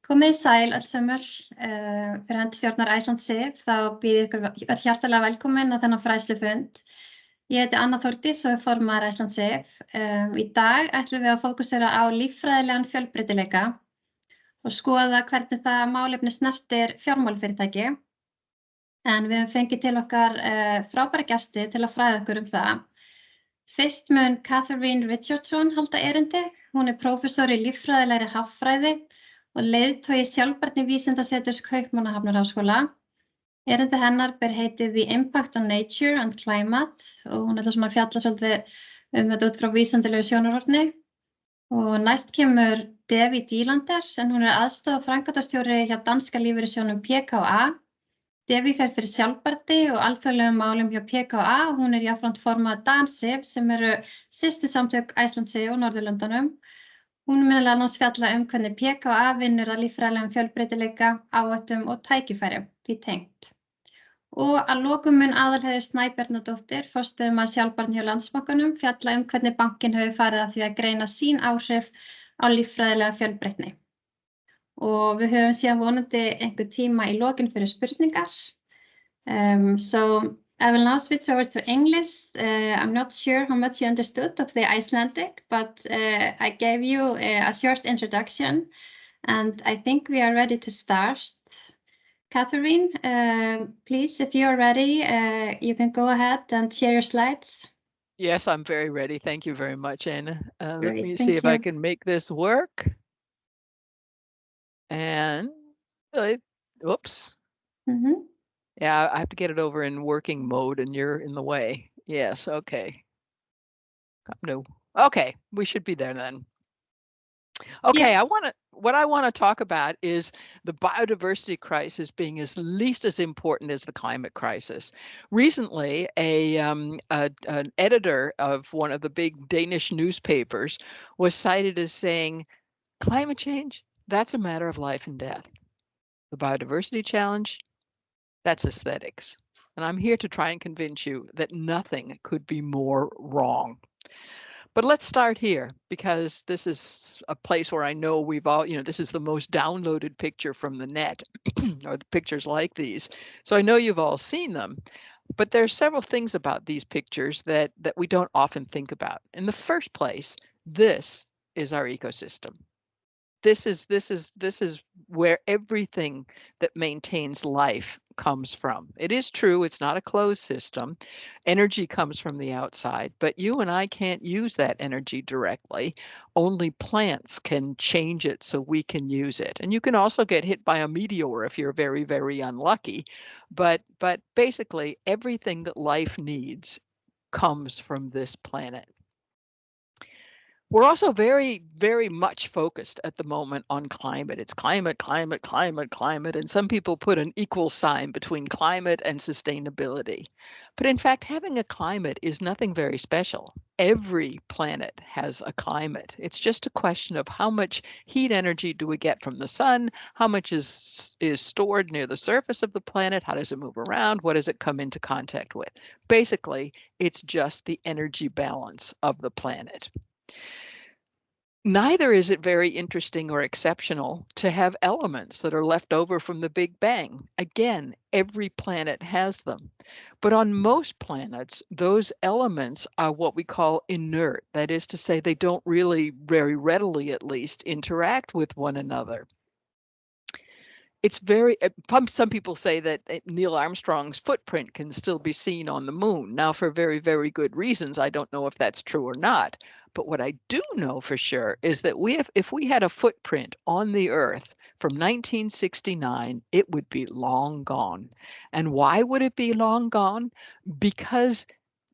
Komið sæl öll sömur, fyrir hönd stjórnar Iceland Sif, þá býð ég ykkur öll hjartalega velkomin að þennan fræðslufund. Ég heiti Anna Þórdís og er formaður Iceland Sif. Í dag ætlum við að fókusera á líffræðilegan fjölbreytileika og skoða hvernig það málefni snertir fjármálafyrirtæki. En við höfum fengið til okkar frábæra gesti til að fræða okkur það. Fyrst mun Catherine Richardson halda erindi. Hún er prófessor í líffræðilegri haffræði og leiðtogi sjálfbærni vísindaseturs Kaupmannahafnarháskóla. Erindi hennar ber heitið The Impact on Nature and Climate og hún ætlar svona að fjalla svolítið þetta út frá vísindalegu sjónarhorni. Og næst kemur Devi Dílander, en hún er aðstoð framkvæmdastjóri hjá danska lífeyrissjóðnum PKA. Devi fer fyrir sjálfbærni og alþjóðlegum málum hjá PKA og hún er jafnframt formaður DanSIF sem eru systursamtök Iceland Sif og Norðurlöndunum. Hún mun meðal annars fjalla hvernig PKA vinnur að líffræðilegum fjölbreytileika, áhættum og tækifærum því tengt. Og að lokum mun Aðalheiður Snæbjarnardóttir, forstöðumaður sjálfbærni hjá Landsbankanum, fjalla hvernig bankinn hefur farið að því að greina sín áhrif á líffræðilega fjölbreytni. Og við höfum síðan vonandi einhver tíma í lokin fyrir spurningar. So I will now switch over to English. I'm not sure how much you understood of the Icelandic, but I gave you a short introduction, and I think we are ready to start. Catherine, please, if you are ready, you can go ahead and share your slides. Yes, I'm very ready. Thank you very much, Anna. Let me Thank see if you. I can make this work. And, oops. Mhm. Yeah, I have to get it over in working mode and you're in the way. Yes, okay. No. Okay, we should be there then. Okay, Yes. what I want to talk about is the biodiversity crisis being at least as important as the climate crisis. Recently, an editor of one of the big Danish newspapers was cited as saying, climate change, that's a matter of life and death. The biodiversity challenge, that's aesthetics. And I'm here to try and convince you that nothing could be more wrong. But let's start here, because this is a place where I know we've all, this is the most downloaded picture from the net, or the pictures like these. So I know you've all seen them. But there are several things about these pictures that we don't often think about. In the first place, this is our ecosystem. This is where everything that maintains life comes from. It is true, it's not a closed system. Energy comes from the outside, but you and I can't use that energy directly. Only plants can change it so we can use it. And you can also get hit by a meteor if you're very, very unlucky. But basically, everything that life needs comes from this planet. We're also very, very much focused at the moment on climate. It's climate, climate, climate, climate. And some people put an equal sign between climate and sustainability. But in fact, having a climate is nothing very special. Every planet has a climate. It's just a question of how much heat energy do we get from the sun, how much is stored near the surface of the planet, how does it move around, what does it come into contact with? Basically, it's just the energy balance of the planet. Neither is it very interesting or exceptional to have elements that are left over from the Big Bang. Again, every planet has them. But on most planets, those elements are what we call inert. That is to say, they don't really, very readily at least, interact with one another. It's some people say that Neil Armstrong's footprint can still be seen on the moon. Now, for very, very good reasons, I don't know if that's true or not. But what I do know for sure is that if we had a footprint on the Earth from 1969, it would be long gone. And why would it be long gone? Because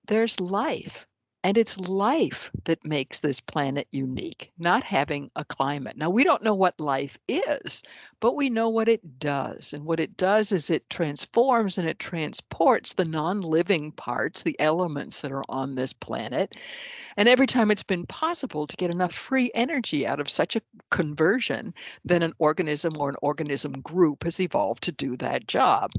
there's life. And it's life that makes this planet unique, not having a climate. Now, we don't know what life is, but we know what it does. And what it does is it transforms and it transports the non-living parts, the elements that are on this planet. And every time it's been possible to get enough free energy out of such a conversion, then an organism or an organism group has evolved to do that job.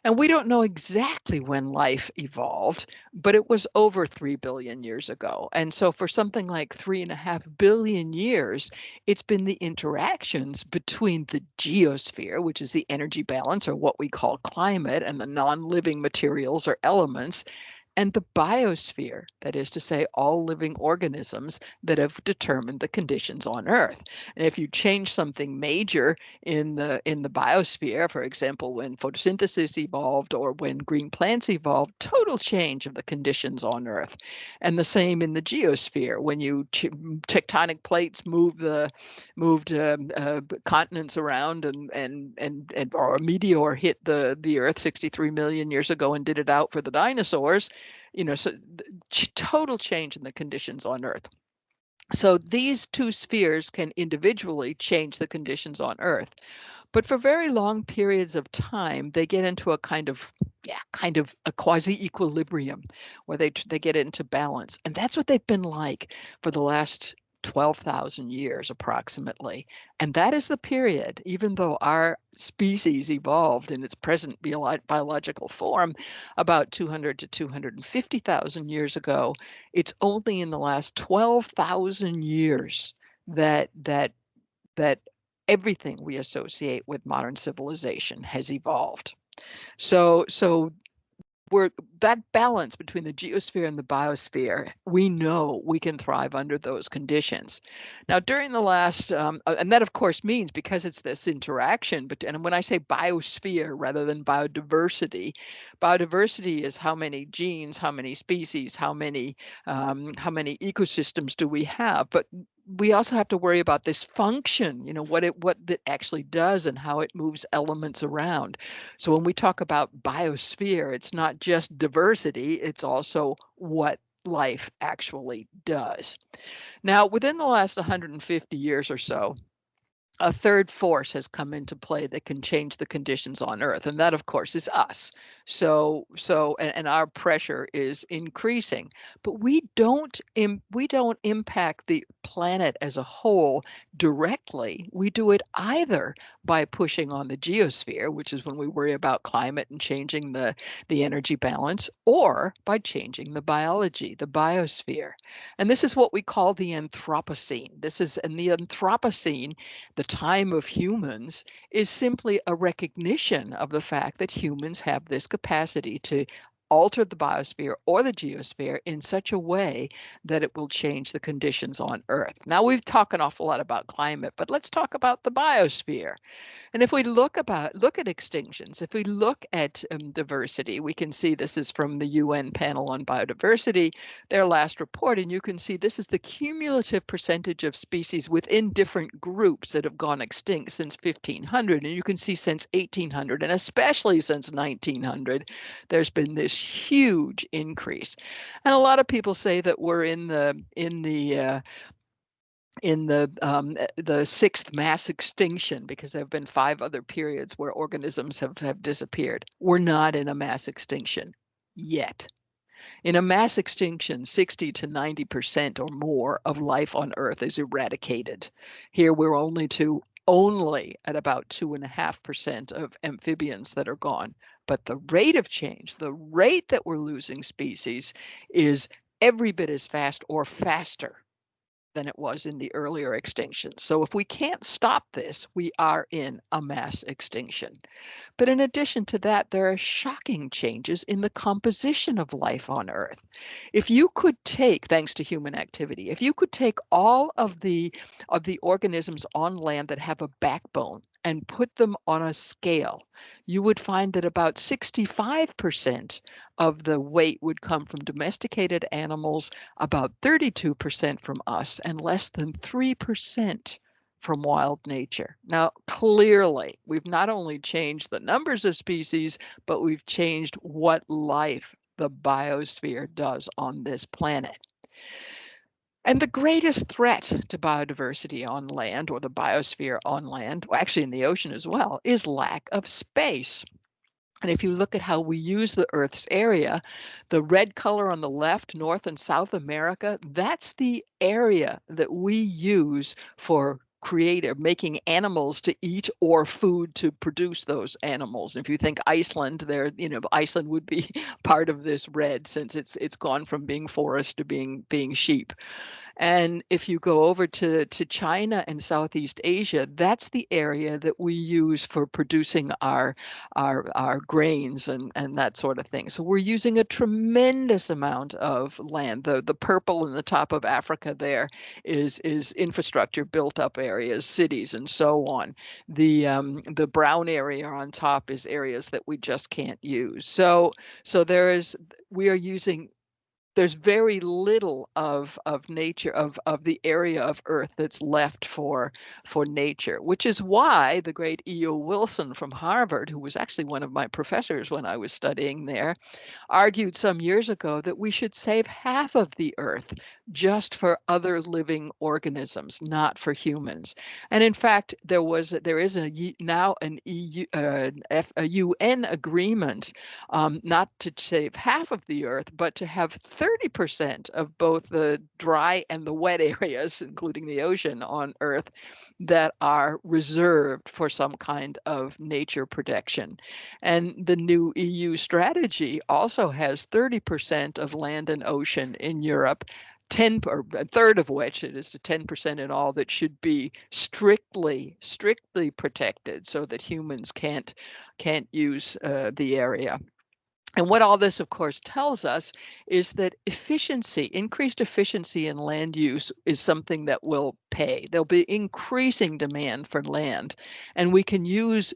And we don't know exactly when life evolved, but it was over 3 billion years years ago. And so for something like 3.5 billion years, it's been the interactions between the geosphere, which is the energy balance or what we call climate, and the non-living materials or elements, and the biosphere, that is to say, all living organisms that have determined the conditions on Earth. And if you change something major in the biosphere, for example, when photosynthesis evolved or when green plants evolved, total change of the conditions on Earth. And the same in the geosphere, when you tectonic plates moved continents around, and or a meteor hit the Earth 63 million years ago and did it out for the dinosaurs. So total change in the conditions on Earth. So these two spheres can individually change the conditions on Earth. But for very long periods of time, they get into a kind of a quasi-equilibrium where they get into balance. And that's what they've been like for the last 12,000 years approximately. And that is the period, even though our species evolved in its present biological form about 200 to 250,000 years ago, it's only in the last 12,000 years that everything we associate with modern civilization has evolved. So that balance between the geosphere and the biosphere, we know we can thrive under those conditions. Now, during the last, and that of course means, because it's this interaction, and when I say biosphere rather than biodiversity is how many genes, how many species, how many ecosystems do we have, but we also have to worry about this function, what it actually does and how it moves elements around. So when we talk about biosphere, it's not just diversity, it's also what life actually does. Now, within the last 150 years or so, a third force has come into play that can change the conditions on Earth, and that, of course, is us. And our pressure is increasing, but we don't impact the planet as a whole directly. We do it either by pushing on the geosphere, which is when we worry about climate and changing the energy balance, or by changing the biology, the biosphere. And this is what we call the Anthropocene. This is in the Anthropocene, the time of humans is simply a recognition of the fact that humans have this capacity to alter the biosphere or the geosphere in such a way that it will change the conditions on Earth. Now, we've talked an awful lot about climate, but let's talk about the biosphere. And if we look at extinctions, if we look at diversity, we can see this is from the UN Panel on Biodiversity, their last report, and you can see this is the cumulative percentage of species within different groups that have gone extinct since 1500, and you can see since 1800, and especially since 1900, there's been this huge increase. And a lot of people say that we're in the sixth mass extinction, because there have been 5 other periods where organisms have disappeared. We're not in a mass extinction yet. In a mass extinction, 60 to 90% or more of life on Earth is eradicated. Here we're only at about 2.5% of amphibians that are gone. But the rate of change, the rate that we're losing species, is every bit as fast or faster than it was in the earlier extinction. So if we can't stop this, we are in a mass extinction. But in addition to that, there are shocking changes in the composition of life on Earth. If you could take, thanks to human activity, if you could take all of the organisms on land that have a backbone and put them on a scale, you would find that about 65% of the weight would come from domesticated animals, about 32% from us, and less than 3% from wild nature. Now, clearly, we've not only changed the numbers of species, but we've changed what life, the biosphere, does on this planet. And the greatest threat to biodiversity on land, or the biosphere on land, actually in the ocean as well, is lack of space. And if you look at how we use the Earth's area, the red color on the left, North and South America, that's the area that we use for making animals to eat or food to produce those animals. And if you think Iceland, Iceland would be part of this red, since it's gone from being forest to being sheep. And if you go over to China and Southeast Asia, that's the area that we use for producing our grains and that sort of thing. So we're using a tremendous amount of land. The purple in the top of Africa there is infrastructure, built up areas, cities, and so on. The brown area on top is areas that we just can't use. So we are using there's very little of nature, of the area of Earth that's left for nature, which is why the great E.O. Wilson from Harvard, who was actually one of my professors when I was studying there, argued some years ago that we should save half of the Earth just for other living organisms, not for humans. And in fact, there is now an UN agreement, not to save half of the Earth, but to have 30% of both the dry and the wet areas, including the ocean on Earth, that are reserved for some kind of nature protection. And the new EU strategy also has 30% of land and ocean in Europe, a third of which, it is to 10% in all, that should be strictly protected so that humans can't use the area. And what all this, of course, tells us is that increased efficiency in land use is something that will pay. There'll be increasing demand for land, and we can use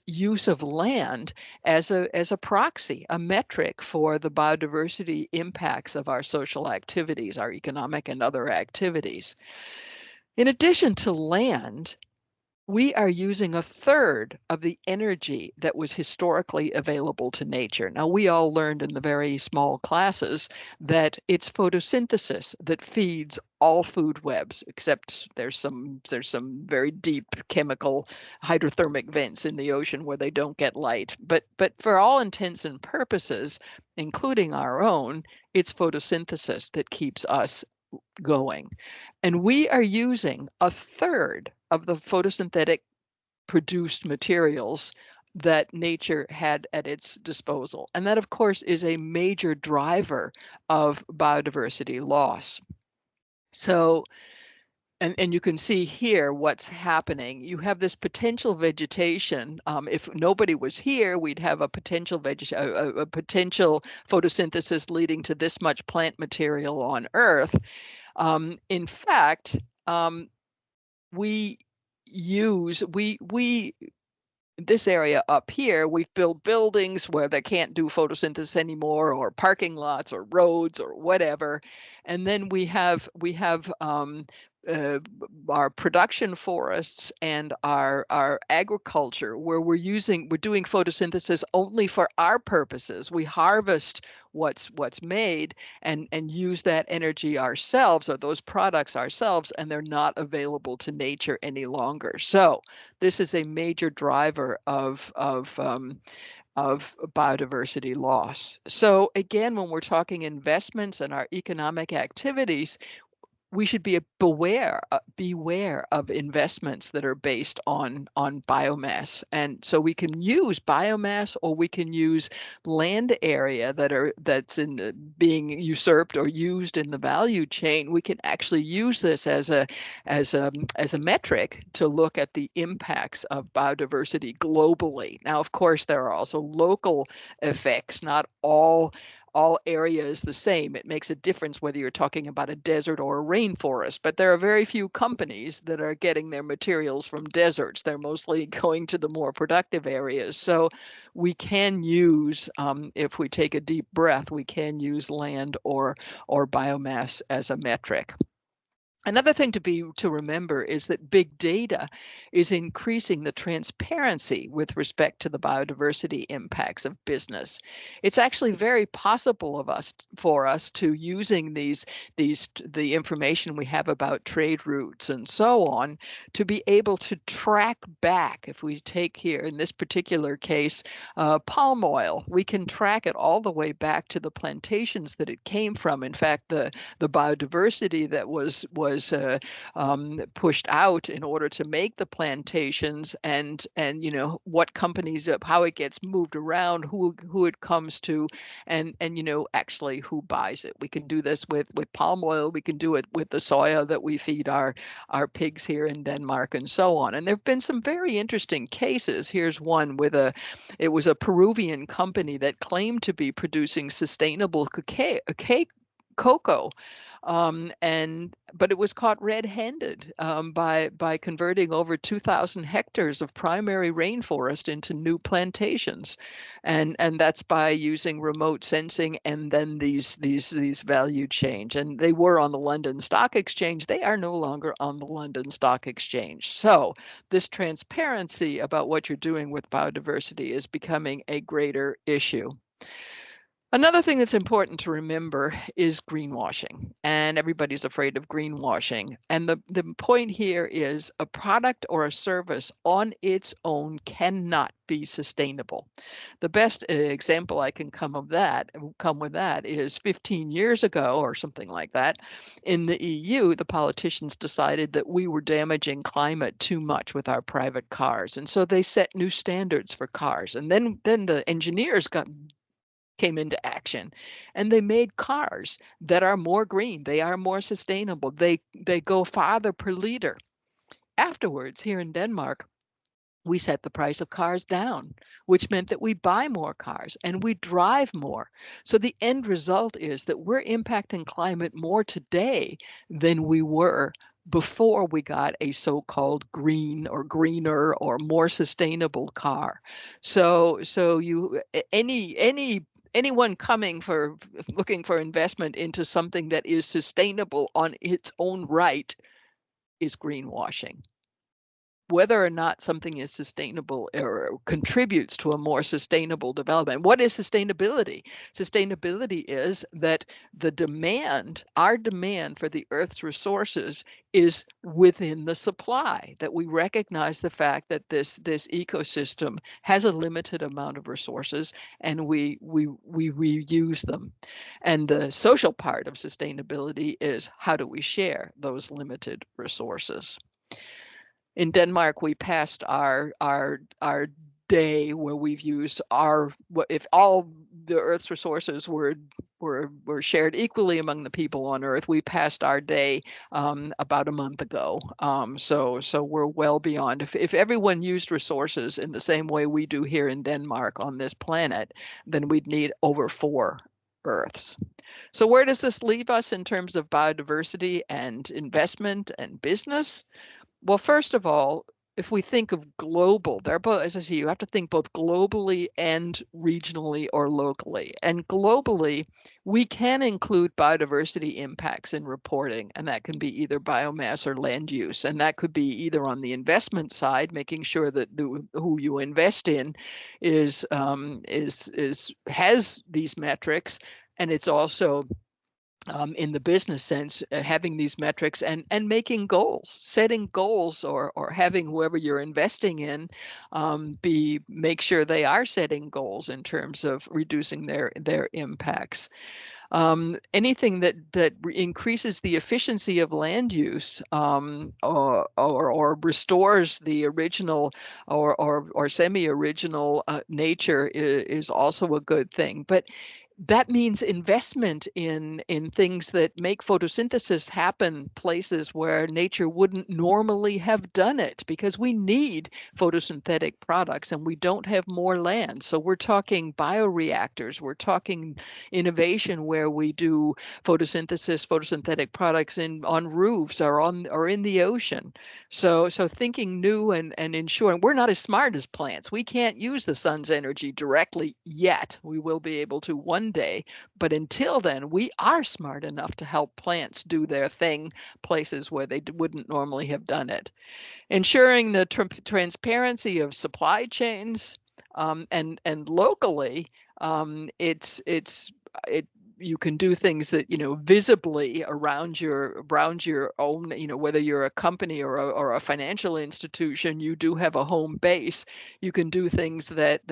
of land as a proxy, a metric for the biodiversity impacts of our social activities, our economic and other activities. In addition to land, we are using a third of the energy that was historically available to nature. Now, we all learned in the very small classes that it's photosynthesis that feeds all food webs, except there's some very deep chemical hydrothermic vents in the ocean where they don't get light. But for all intents and purposes, including our own, it's photosynthesis that keeps us going. And we are using a third of the photosynthetic produced materials that nature had at its disposal. And that, of course, is a major driver of biodiversity loss. So, and you can see here what's happening. You have this potential vegetation. If nobody was here, we'd have a potential photosynthesis leading to this much plant material on Earth. In fact, this area up here, we've built buildings where they can't do photosynthesis anymore, or parking lots or roads or whatever. And then we have our production forests and our agriculture, where we're doing photosynthesis only for our purposes. We harvest what's made and use that energy ourselves, or those products ourselves, and they're not available to nature any longer. So this is a major driver of biodiversity loss. So again, when we're talking investments and our economic activities, we should be beware of investments that are based on biomass. And so we can use biomass, or we can use land area that's being usurped or used in the value chain. We can actually use this as a metric to look at the impacts of biodiversity globally. Now, of course, there are also local effects. Not all areas the same. It makes a difference whether you're talking about a desert or a rainforest, but there are very few companies that are getting their materials from deserts. They're mostly going to the more productive areas. So we can use, if we take a deep breath, we can use land or biomass as a metric. Another thing to remember is that big data is increasing the transparency with respect to the biodiversity impacts of business. It's actually very possible for us to, using the information we have about trade routes and so on, to be able to track back. If we take here in this particular case palm oil, we can track it all the way back to the plantations that it came from. In fact, the biodiversity that was was pushed out in order to make the plantations, and what companies, how it gets moved around, who it comes to, and actually who buys it. We can do this with palm oil. We can do it with the soya that we feed our pigs here in Denmark, and so on. And there have been some very interesting cases. Here's one with it was a Peruvian company that claimed to be producing sustainable cocoa, but it was caught red-handed by converting over 2,000 hectares of primary rainforest into new plantations, and that's by using remote sensing and then these value change. And they were on the London Stock Exchange. They are no longer on the London Stock Exchange. So this transparency about what you're doing with biodiversity is becoming a greater issue. Another thing that's important to remember is greenwashing, and everybody's afraid of greenwashing. And the point here is a product or a service on its own cannot be sustainable. The best example I can come with that is 15 years ago or something like that. In the EU, the politicians decided that we were damaging climate too much with our private cars, and so they set new standards for cars. And then the engineers came into action, and they made cars that are more green. They are more sustainable. They go farther per liter. Afterwards, here in Denmark, we set the price of cars down, which meant that we buy more cars and we drive more. So the end result is that we're impacting climate more today than we were before we got a so-called green or greener or more sustainable car. So anyone looking for investment into something that is sustainable on its own right is greenwashing. Whether or not something is sustainable or contributes to a more sustainable development. What is sustainability? Sustainability is that our demand for the Earth's resources is within the supply, that we recognize the fact that this ecosystem has a limited amount of resources, and we reuse them. And the social part of sustainability is, how do we share those limited resources? In Denmark, we passed our day where we've used if all the Earth's resources were shared equally among the people on Earth, we passed our day about a month ago. So we're well beyond. If everyone used resources in the same way we do here in Denmark on this planet, then we'd need over 4 Earths. So where does this leave us in terms of biodiversity and investment and business? Well, first of all, if we think of global, as I say, you have to think both globally and regionally or locally. And globally, we can include biodiversity impacts in reporting, and that can be either biomass or land use. And that could be either on the investment side, making sure that who you invest in has these metrics, and it's also in the business sense, having these metrics and making goals, setting goals, or having whoever you're investing in make sure they are setting goals in terms of reducing their impacts. Anything that increases the efficiency of land use or restores the original or semi-original nature is also a good thing. But that means investment in things that make photosynthesis happen places where nature wouldn't normally have done it, because we need photosynthetic products and we don't have more land. So we're talking bioreactors, we're talking innovation where we do photosynthetic products on roofs or in the ocean. So thinking new and ensuring we're not as smart as plants. We can't use the sun's energy directly yet. We will be able to one day, but until then, we are smart enough to help plants do their thing places where they wouldn't normally have done it. Ensuring the transparency of supply chains and locally, you can do things that, visibly around your own, whether you're a company or a financial institution, you do have a home base. You can do things that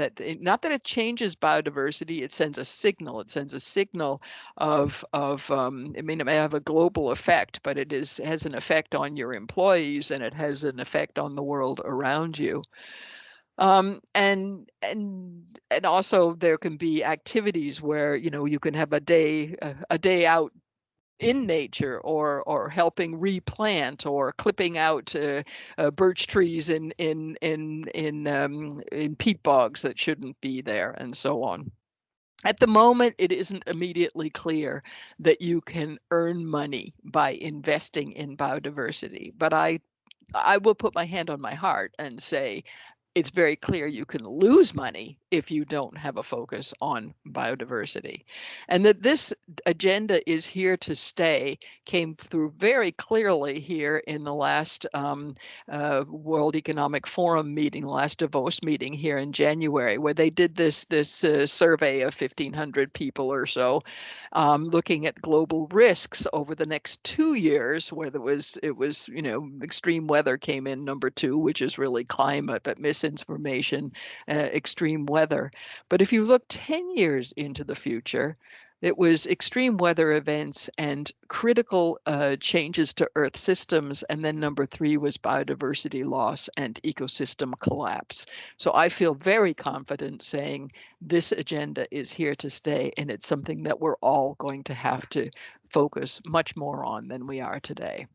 not that it changes biodiversity, it sends a signal. It sends a signal of it may have a global effect, but it has an effect on your employees, and it has an effect on the world around you. And also there can be activities where you can have a day out in nature, or helping replant, or clipping out birch trees in peat bogs that shouldn't be there, and so on. At the moment, it isn't immediately clear that you can earn money by investing in biodiversity, but I will put my hand on my heart and say it's very clear you can lose money if you don't have a focus on biodiversity. And that this agenda is here to stay came through very clearly here in the last World Economic Forum meeting, last Davos meeting here in January, where they did this survey of 1,500 people or so, looking at global risks over the next 2 years, where it was extreme weather came in number 2, which is really climate, but misinformation, extreme weather. But if you look 10 years into the future, it was extreme weather events and critical changes to Earth systems. And then number 3 was biodiversity loss and ecosystem collapse. So I feel very confident saying this agenda is here to stay, and it's something that we're all going to have to focus much more on than we are today.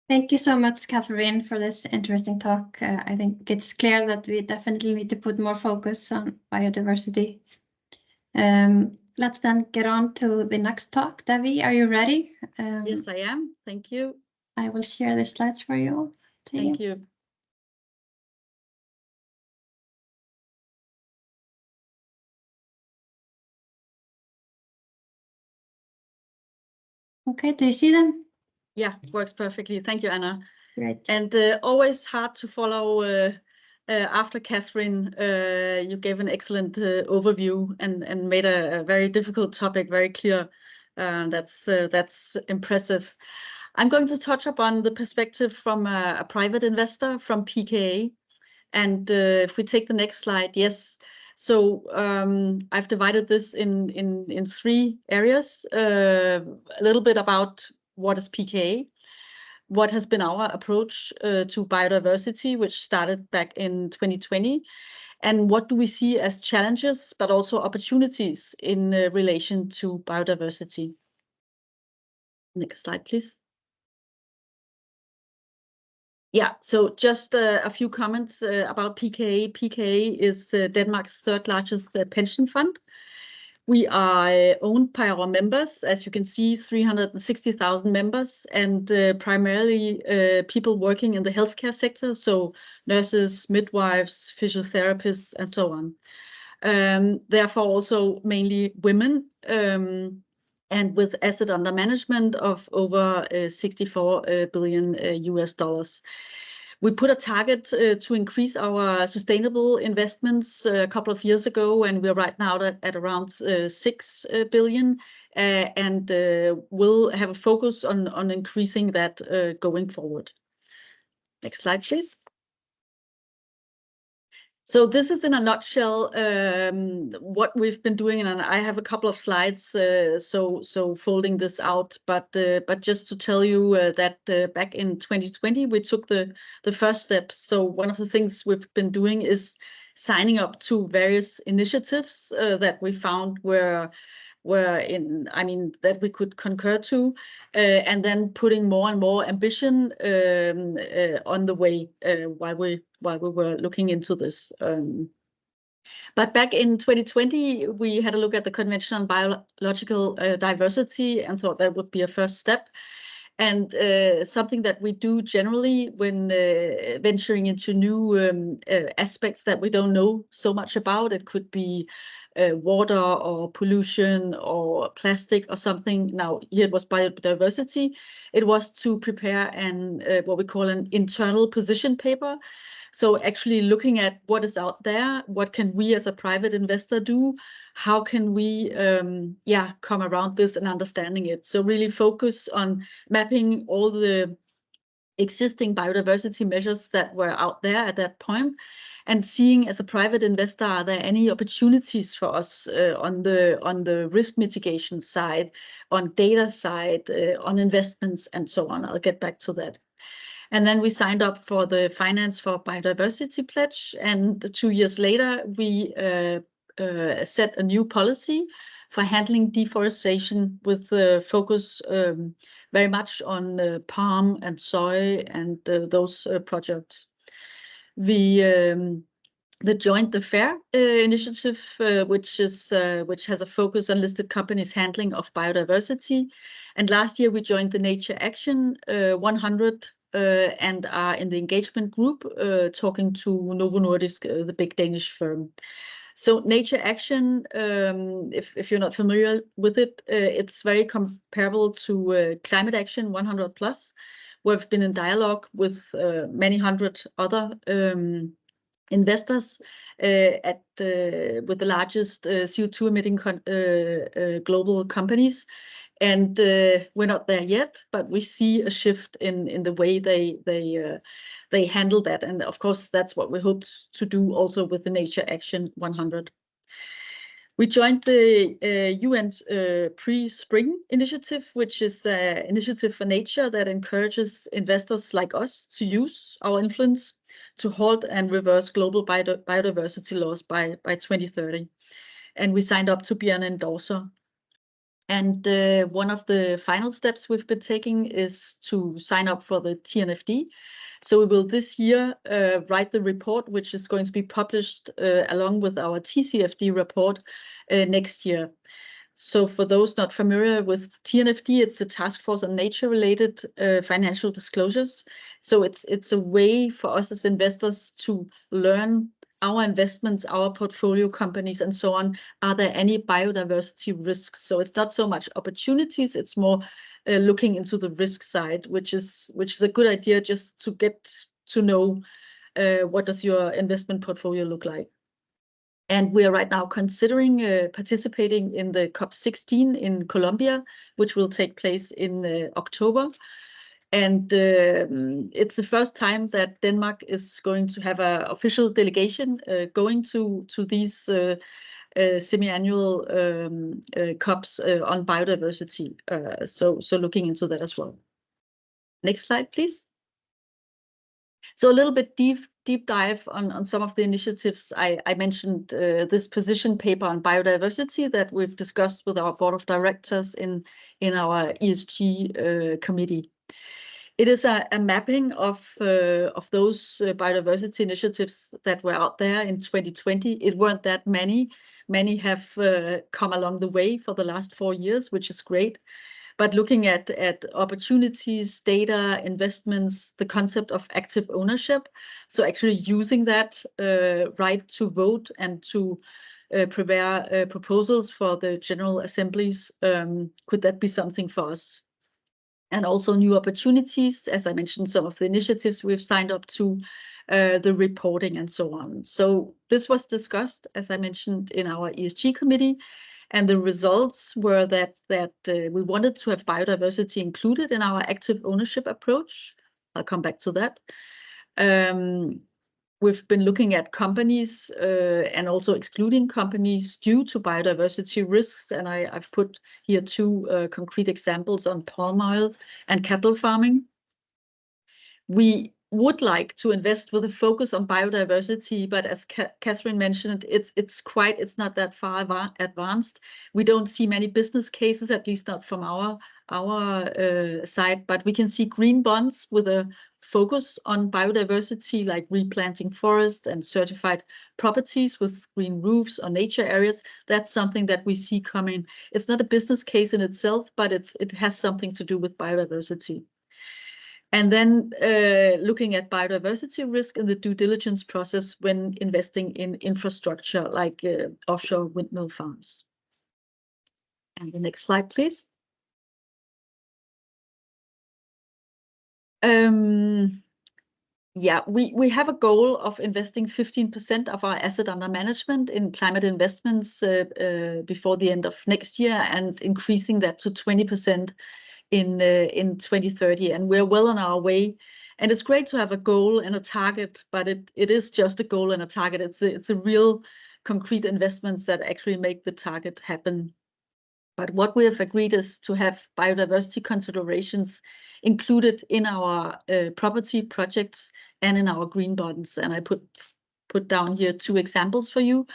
Thank you so much, Catherine, for this interesting talk. I think it's clear that we definitely need to put more focus on biodiversity. Let's then get on to the next talk. Devi, are you ready? Yes, I am. Thank you. I will share the slides for you. Thank you. Okay, do you see them? Yeah, works perfectly. Thank you, Anna. Great. And always hard to follow after Catherine. You gave an excellent overview and made a very difficult topic very clear. That's impressive. I'm going to touch upon the perspective from a private investor from PKA. And if we take the next slide, yes. So I've divided this in 3 areas. A little bit about what is PKA, what has been our approach to biodiversity, which started back in 2020, and what do we see as challenges, but also opportunities in relation to biodiversity. Next slide, please. Yeah, so just a few comments about PKA. PKA is Denmark's 3rd largest pension fund. We are owned by our members, as you can see, 360,000 members, and primarily people working in the healthcare sector, so nurses, midwives, physiotherapists, and so on. Therefore, also mainly women, and with asset under management of over $64 billion US. We put a target to increase our sustainable investments a couple of years ago, and we're right now at around 6 billion, and we'll have a focus on increasing that going forward. Next slide, please. So this is in a nutshell what we've been doing, and I have a couple of slides, so folding this out. But just to tell you that back in 2020 we took the first step. So one of the things we've been doing is signing up to various initiatives that we found were that we could concur to, and then putting more and more ambition on the way while we were looking into this. But back in 2020, we had a look at the Convention on Biological Diversity and thought that would be a first step. And something that we do generally when venturing into new aspects that we don't know so much about, it could be water or pollution or plastic or something. Now here it was biodiversity. It was to prepare what we call an internal position paper, So actually looking at what is out there, what can we as a private investor do? How can we come around this and understanding it? So really focus on mapping all the existing biodiversity measures that were out there at that point, and seeing as a private investor, are there any opportunities for us on the risk mitigation side, on data side, on investments, and so on. I'll get back to that. And then we signed up for the Finance for Biodiversity Pledge, and 2 years later, we set a new policy for handling deforestation with focus very much on palm and soy and those projects. The Join the Fair initiative, which has a focus on listed companies handling of biodiversity. And last year we joined the Nature Action 100 and are in the engagement group talking to Novo Nordisk, the big Danish firm. So Nature Action, if you're not familiar with it, it's very comparable to Climate Action 100+. We've been in dialogue with many hundred other investors with the largest CO2 emitting global companies. And we're not there yet, but we see a shift in the way they handle that. And of course, that's what we hope to do also with the Nature Action 100. We joined the UN's Pre-Spring Initiative, which is an initiative for nature that encourages investors like us to use our influence to halt and reverse global biodiversity loss by 2030. And we signed up to be an endorser. And one of the final steps we've been taking is to sign up for the TNFD. So we will this year write the report, which is going to be published along with our TCFD report next year. So for those not familiar with TNFD, it's the Task Force on Nature-related Financial Disclosures. So it's a way for us as investors to learn our investments, our portfolio companies, and so on. Are there any biodiversity risks? So it's not so much opportunities, it's more looking into the risk side, which is a good idea just to get to know what does your investment portfolio look like. And we are right now considering participating in the COP16 in Colombia, which will take place in October. And it's the first time that Denmark is going to have an official delegation going to these semi-annual COPs on biodiversity. So looking into that as well. Next slide, please. So a little bit deep dive on some of the initiatives. I mentioned this position paper on biodiversity that we've discussed with our board of directors in our ESG committee. It is a mapping of those biodiversity initiatives that were out there in 2020. It weren't that many. Many have come along the way for the last 4 years, which is great. But looking at opportunities, data, investments, the concept of active ownership, so actually using that right to vote and to prepare proposals for the general assemblies, could that be something for us? And also new opportunities, as I mentioned, some of the initiatives we've signed up to, the reporting and so on. So this was discussed, as I mentioned, in our ESG committee. And the results were that we wanted to have biodiversity included in our active ownership approach. I'll come back to that. We've been looking at companies and also excluding companies due to biodiversity risks. And I've put here 2 concrete examples on palm oil and cattle farming. We would like to invest with a focus on biodiversity, but as Catherine mentioned, it's not that far advanced. We don't see many business cases, at least not from our side, but we can see green bonds with a focus on biodiversity, like replanting forests and certified properties with green roofs or nature areas. That's something that we see coming. It's not a business case in itself, but it has something to do with biodiversity. And then looking at biodiversity risk in the due diligence process when investing in infrastructure like offshore windmill farms. And the next slide, please. Yeah, we have a goal of investing 15% of our asset under management in climate investments before the end of next year, and increasing that to 20% in 2030. And we're well on our way. And it's great to have a goal and a target, but it is just a goal and a target. It's a real concrete investments that actually make the target happen. But what we have agreed is to have biodiversity considerations included in our property projects and in our green bonds. And I put down here 2 examples for you.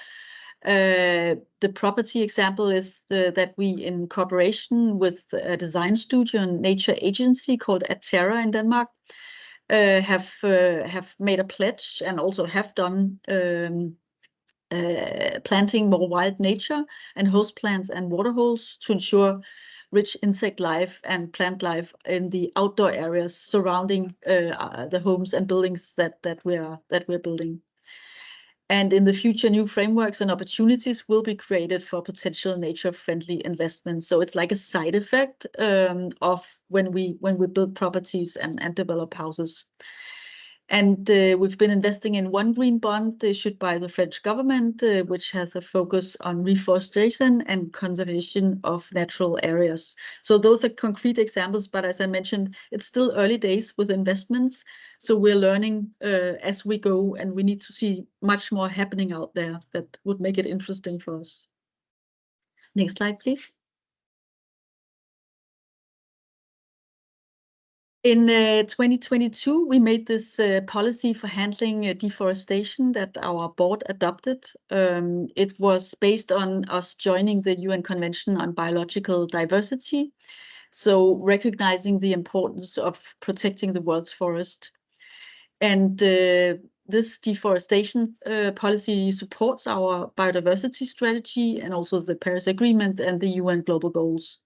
The property example is that we, in cooperation with a design studio and nature agency called Aterra in Denmark, have made a pledge and also have done planting more wild nature and host plants and waterholes to ensure rich insect life and plant life in the outdoor areas surrounding the homes and buildings that we're building. And in the future, new frameworks and opportunities will be created for potential nature-friendly investments. So it's like a side effect of when we build properties and develop houses. And we've been investing in 1 green bond issued by the French government, which has a focus on reforestation and conservation of natural areas. So those are concrete examples, but as I mentioned, it's still early days with investments. So we're learning as we go, and we need to see much more happening out there that would make it interesting for us. Next slide, please. In 2022, we made this policy for handling deforestation that our board adopted. It was based on us joining the UN Convention on Biological Diversity, so recognizing the importance of protecting the world's forest. And this deforestation policy supports our biodiversity strategy and also the Paris Agreement and the UN global goals.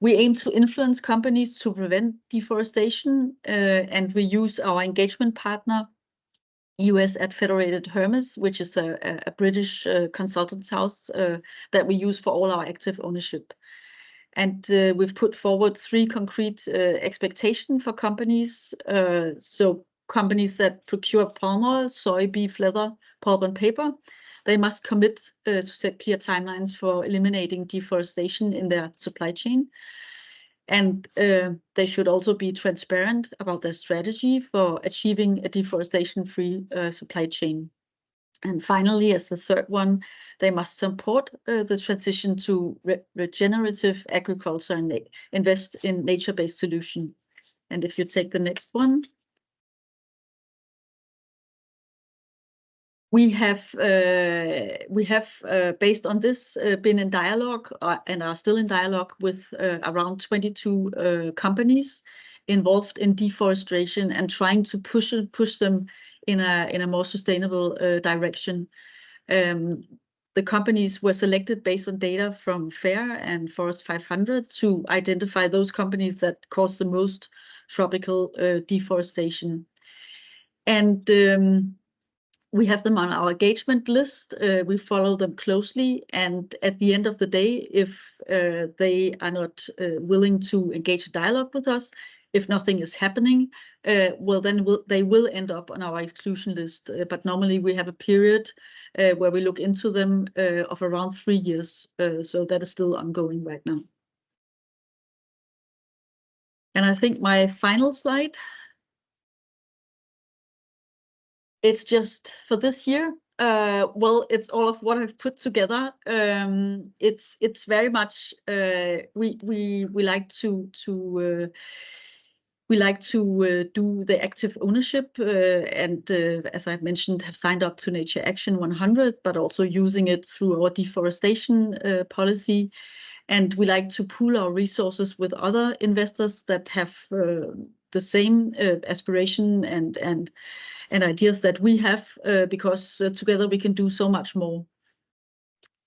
We aim to influence companies to prevent deforestation, and we use our engagement partner, US at Federated Hermes, which is a British consultants house that we use for all our active ownership. And we've put forward 3 concrete expectations for companies. So companies that procure palm oil, soy, beef, leather, pulp, and paper, they must commit to set clear timelines for eliminating deforestation in their supply chain. And they should also be transparent about their strategy for achieving a deforestation-free supply chain. And finally, as the 3rd one, they must support the transition to regenerative agriculture and invest in nature-based solutions. And if you take the next one. We have, based on this, been in dialogue and are still in dialogue with around 22 companies involved in deforestation and trying to push them in a more sustainable direction. The companies were selected based on data from FAIR and Forest 500 to identify those companies that cause the most tropical deforestation. And we have them on our engagement list. We follow them closely, and at the end of the day, if they are not willing to engage a dialogue with us, if nothing is happening, well, then they will end up on our exclusion list. But normally we have a period where we look into them of around 3 years. So that is still ongoing right now. And I think my final slide. It's just for this year. Well, it's all of what I've put together. It's very much we like to do the active ownership and as I've mentioned, have signed up to Nature Action 100, but also using it through our deforestation policy. And we like to pool our resources with other investors that have the same aspiration and ideas that we have, because together we can do so much more.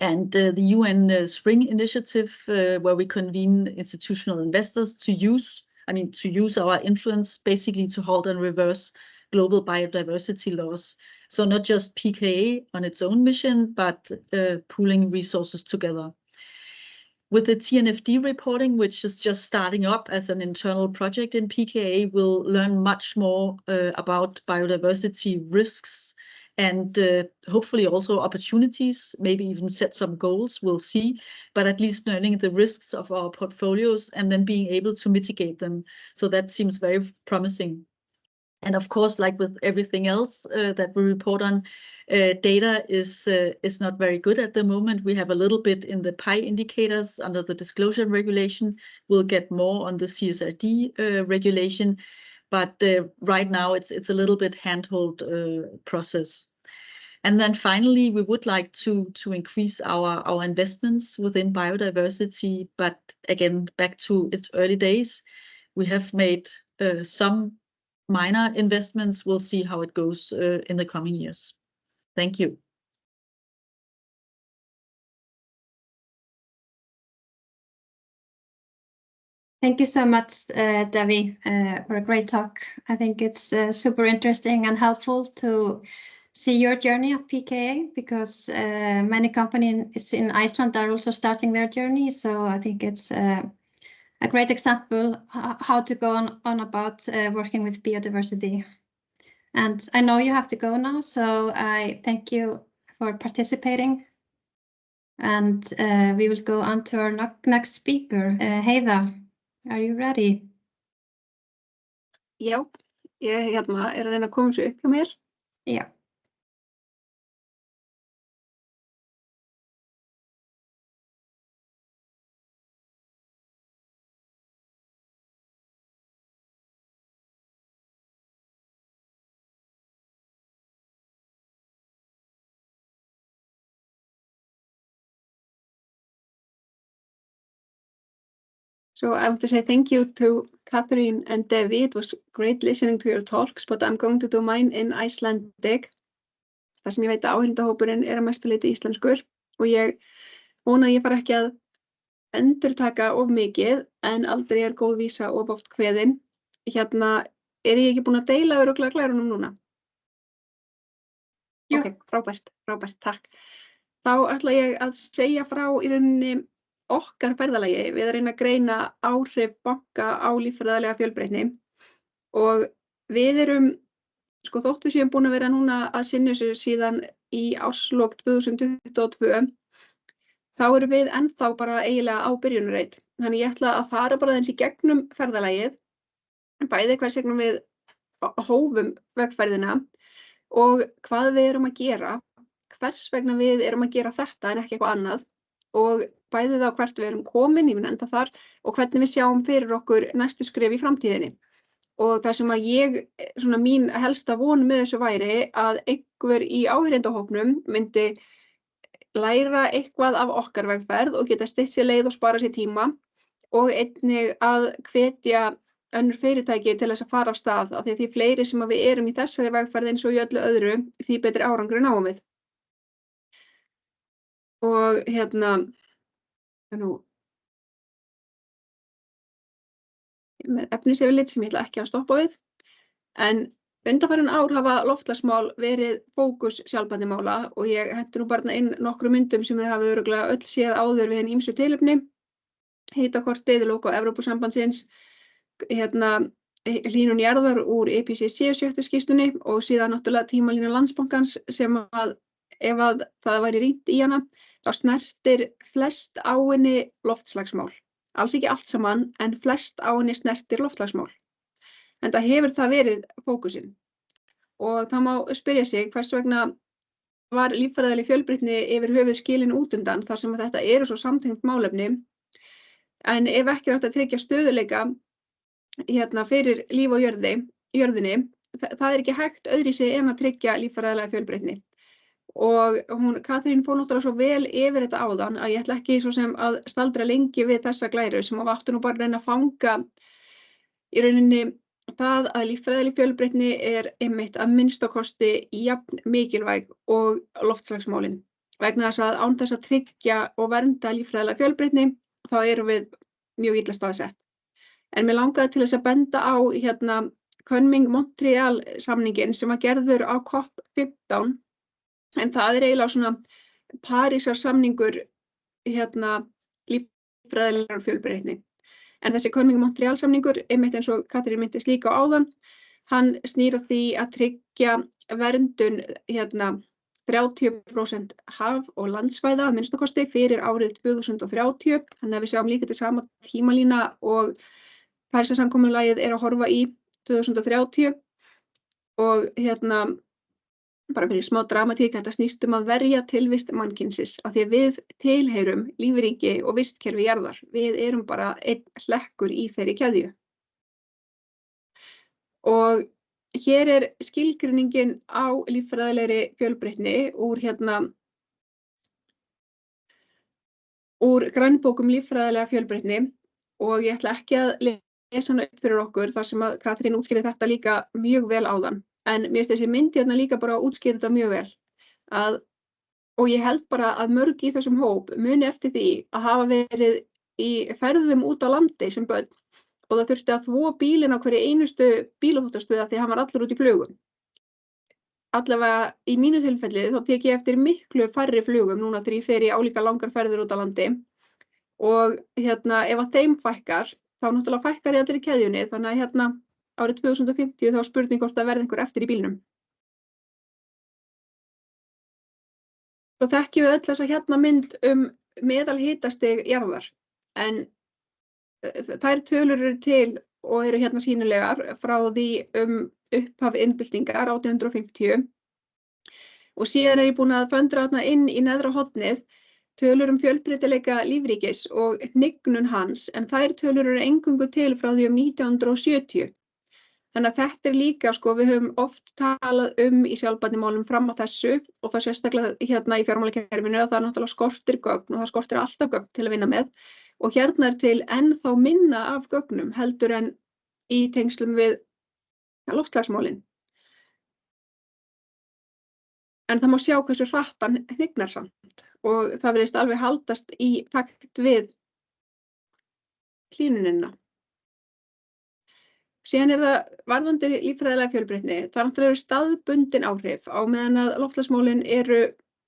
And the UN Spring Initiative, where we convene institutional investors to use our influence, basically to halt and reverse global biodiversity loss. So not just PKA on its own mission, but pooling resources together. with the TNFD reporting, which is just starting up as an internal project in PKA, we'll learn much more about biodiversity risks and hopefully also opportunities, maybe even set some goals, we'll see, but at least learning the risks of our portfolios and then being able to mitigate them. So that seems very promising. And of course, like with everything else that we report on, data is not very good at the moment. We have a little bit in the PI indicators under the disclosure regulation. We'll get more on the CSRD regulation, but right now it's a little bit handhold process. And then finally, we would like to increase our investments within biodiversity, but again, back to its early days. We have made some minor investments. We'll see how it goes in the coming years. Thank you. Thank you so much, Devi, for a great talk. I think it's super interesting and helpful to see your journey at PKA, because many companies in Iceland are also starting their journey. So I think it's a great example how to go on about working with biodiversity. And I know you have to go now, so I thank you for participating. And we will go on to our next speaker, Heiða. Are you ready? Já, ég að reyna að koma þessu upp hjá mér. Já. So I want to say thank you to Catherine and Devi. It was great listening to your talks, but I'm going to do mine in Icelandic. Það sem ég veit að áheyrendahópurinn að mestu leyti íslenskur og ég vona að ég fari ekki að endurtaka of mikið, en aldrei góð vísa of oft kveðin. Hérna, ég ekki búin að deila örugglega glærunum núna? Jú. Ok, frábært, takk. Þá ætla ég að segja frá í rauninni okkar ferðalagi við að reyna að greina áhrif banka á líffræðilega fjölbreytni, og við erum, sko þótt við séum búin að vera núna að sinna þessu síðan í árslok 2022, þá erum við ennþá bara eiginlega á byrjunarreit. Þannig ég ætla að fara bara aðeins í gegnum ferðalagið, bæði hvers vegna við hófum vegferðina og hvað við erum að gera, hvers vegna við erum að gera þetta en ekki eitthvað annað, og bæði þá hvert við erum komin, ég mun enda þar, og hvernig við sjáum fyrir okkur næstu skref í framtíðinni. Og það sem að ég, svona mín helsta von með þessu væri að einhver í áheyrendahópnum myndi læra eitthvað af okkar vegferð og geta stytt sér leið og spara sér tíma, og einnig að hvetja önnur fyrirtæki til þess að fara af stað, af því fleiri sem við erum í þessari vegferð eins og í öllu öðru, því betri árangur náum við. Og hérna, með efnisyfirlit sem ég ætla ekki að stoppa við, en undanfarin ár hafa loftslagsmál verið fókus sjálfbærnimála, og ég henti nú bara inn nokkrum myndum sem við hafa örugglega öll séð áður við hin ýmsu tilefni, hitakortið, logo Evrópusambandsins, hlýnun jarðar úr IPCC 7. skýrslunni, og síðan náttúrulega tímalína Landsbankans sem að ef að það væri rýnt í hana, þá snertir flest á henni loftslagsmál. Alls ekki allt saman, en flest á henni snertir loftslagsmál. En það hefur það verið fókusinn. Og það má spyrja sig hvers vegna var líffræðileg fjölbreytni yfir höfuð skilin út undan, þar sem að þetta eru svo samtengt málefni. En ef ekki hægt að tryggja stöðuleika fyrir líf á jörðinni, það ekki hægt öðruvísi en að tryggja líffræðilega fjölbreytni. Og Katrín fór náttúrulega svo vel yfir þetta áðan að ég ætla ekki svo sem að staldra lengi við þessa glæru, sem að áttu nú bara að reyna að fanga í rauninni það að líffræðileg fjölbreytni einmitt að minnsta kosti jafn mikilvæg og loftslagsmálin. Vegna þess að án þess að tryggja og vernda líffræðilega fjölbreytni, þá erum við mjög illa staðsett. En mér langaði til þess að benda á Kunming-Montreal samningin sem að gerður á COP15. En það eiginlega svona Parísar samningur líffræðilegrar fjölbreytni. En þessi Könningin Montreal-samningur, einmitt eins og Katrín minntist líka á áðan, hann snýr að því að tryggja verndun 30% haf- og landsvæða að minnsta kosti fyrir árið 2030. Þannig að við sjáum líka til sama tímalína og Parísarsamkomulagið að horfa í 2030 og bara fyrir smá dramatík, þetta snýst að verja tilvist mannkynsins af því að við tilheyrum lífríki og vistkerfi jarðar. Við erum bara einn hlekkur í þeirri keðju. Og hér skilgreiningin á líffræðilegri fjölbreytni úr grænbókum líffræðilega fjölbreytni og ég ætla ekki að lesa hana upp fyrir okkur þar sem að Katrín útskýrði þetta líka mjög vel áðan. En mér finnst þessi mynd líka bara að útskýra þetta mjög vel. Og ég held bara að mörg í þessum hóp muni eftir því að hafa verið í ferðum út á landi sem börn og það þurfti að þvo bílinn á hverju einustu bílaþvottastöð því hann var allur út í flugum. Allavega í mínu tilfelli þá tek ég eftir miklu færri flugum núna þegar ég fer í álíka langar ferðir út á landi og ef að þeim fækkar þá náttúrulega fækkar ég allir í keðjunni þannig að árið 2050 þá spurning hvort það verði einhver eftir í bílnum. Svo þekkjum við öll þessa mynd meðalhitastig jarðar en þær tölur eru til og eru sýnilegar frá því upphaf iðnbyltingar 1850 og síðan ég búin að föndra þarna inn í neðra hornið tölur fjölbreytileika lífríkis og hnignun hans en þær tölur eru eingöngu til frá því 1970. Þannig að þetta líka, við höfum oft talað í sjálfbærnimálum fram að þessu og það sérstaklega í fjármálakerfinu að það náttúrulega skortir gögn og það skortir alltaf gögn til að vinna með og til ennþá minna af gögnum heldur en í tengslum við loftslagsmálin. En það má sjá hversu hratt hann hnignar samt og það virðist alveg haldast í takt við hlýnunina. Síðan það varðandi líffræðilega fjölbreytni. Það náttúrulega eru staðbundin áhrif á meðan að loftslagsmálin eru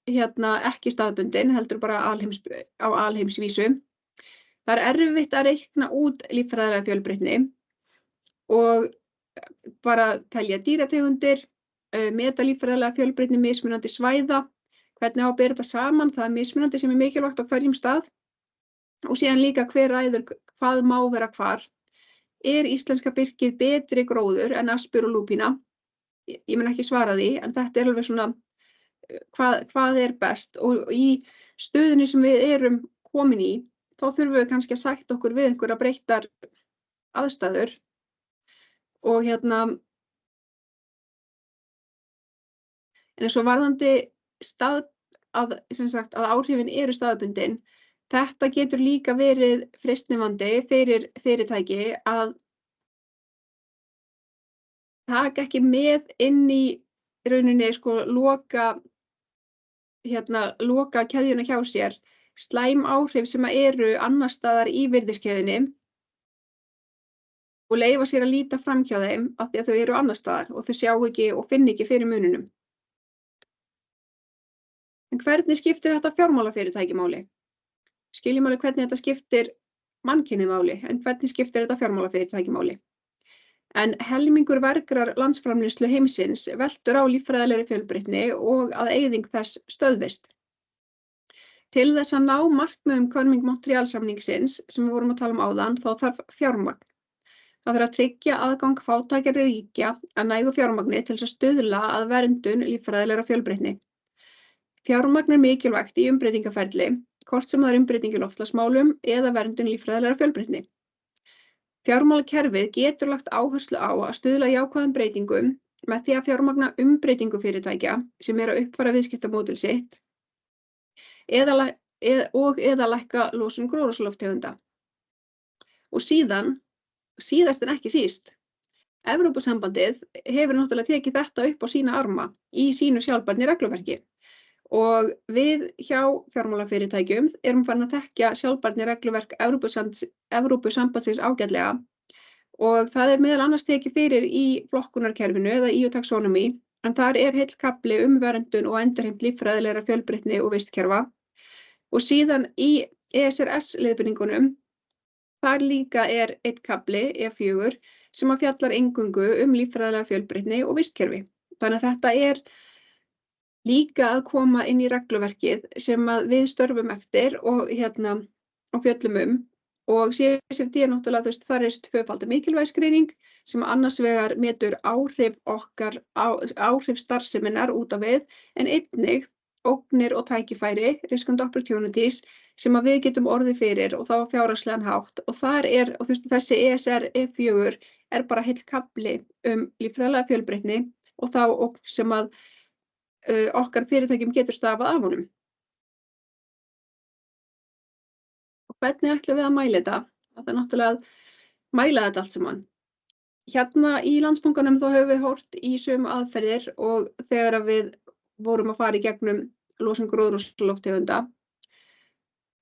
ekki staðbundin, heldur bara á alheimsvísu. Það erfitt að reikna út líffræðilega fjölbreytni og bara telja dýrategundir, meta líffræðilega fjölbreytni mismunandi svæða, hvernig á að bera þetta saman, það mismunandi sem mikilvægt á hverjum stað og síðan líka hver ræður hvað má vera hvar. Íslenska birkið betri gróður en aspir og lúpína? Ég mun ekki svara því, en þetta alveg svona hvað best og í stöðunni sem við erum komin í, þá þurfum við kannski að sætta okkur við einhverja breyttar aðstæður og en svo varðandi að áhrifin eru staðbundin. Þetta getur líka verið freistnivandi fyrir fyrirtæki að taka ekki með inn í rauninni loka keðjuna hjá sér slæm áhrif sem eru annars staðar í virðiskeðjunni og leyfa sér að líta fram hjá þeim af því að þau eru annars staðar og þau sjá ekki og finna ekki fyrir mununum. En hvernig skiptir þetta fjármálafyrirtæki máli? Skiljum alveg hvernig þetta skiptir mannkynið máli, en hvernig skiptir þetta fjármálafyrirtæki máli? En helmingur vergrar landsframleiðslu heimsins veltur á líffræðilegri fjölbreytni og að eyðing þess stöðvist. Til þess að ná markmiðum Könningin Montreal-samningsins sem við vorum að tala áðan, þá þarf fjármagn. Það þarf að tryggja aðgang fátækari ríkja að nægu fjármagni til þess að stuðla að verndun líffræðilegra fjölbreytni. Fjármagn mikilvægt í umbreytingaferli, hvort sem það umbreyting í loftslagsmálum eða verndun líffræðilegra fjölbreytni. Fjármálakerfið getur lagt áherslu á að stuðla jákvæðum breytingum með því að fjármagna umbreytingu fyrirtækja sem að uppfæra viðskiptamódel sitt eða lækka losun gróðurhúsalofttegunda. Og síðast en ekki síst, Evrópusambandið hefur náttúrulega tekið þetta upp á sína arma í sínu sjálfbærni regluverki. Og við hjá fjármálafyrirtækjum erum farin að þekkja sjálfbærni regluverk Evrópusambandsins ágætlega og það meðal annars tekið fyrir í flokkunarkerfinu eða EU taxonomy en þar heill kafli verndun og endurheimt líffræðilegra fjölbreytni og vistkerfa og síðan í ESRS-leiðbeiningunum, þar líka einn kafli, E4, sem að fjallar eingöngu líffræðilega fjölbreytni og vistkerfi. Þannig að þetta líka að koma inn í regluverkið sem að við störfum eftir og fjöllum og CSRD náttúrulega þar tvöfalda mikilvægisgreining sem annars vegar metur áhrif okkar, áhrif starfseminnar út á við, en einnig ógnir og tækifæri, risk and opportunities, sem að við getum orðið fyrir og þá fjárhagslegan hátt. Og þar og þessi ESR E4 bara heill kafli líffræðilega fjölbreytni og þá ógn sem að okkar fyrirtækjum getur stafað af honum. Og hvernig ætlum við að mæla þetta? Það náttúrulega að mæla þetta allt saman. Hérna í Landsbankanum þá höfum við horft í sömu aðferðir og þegar við vorum að fara í gegnum losun gróðurhúsalofttegunda.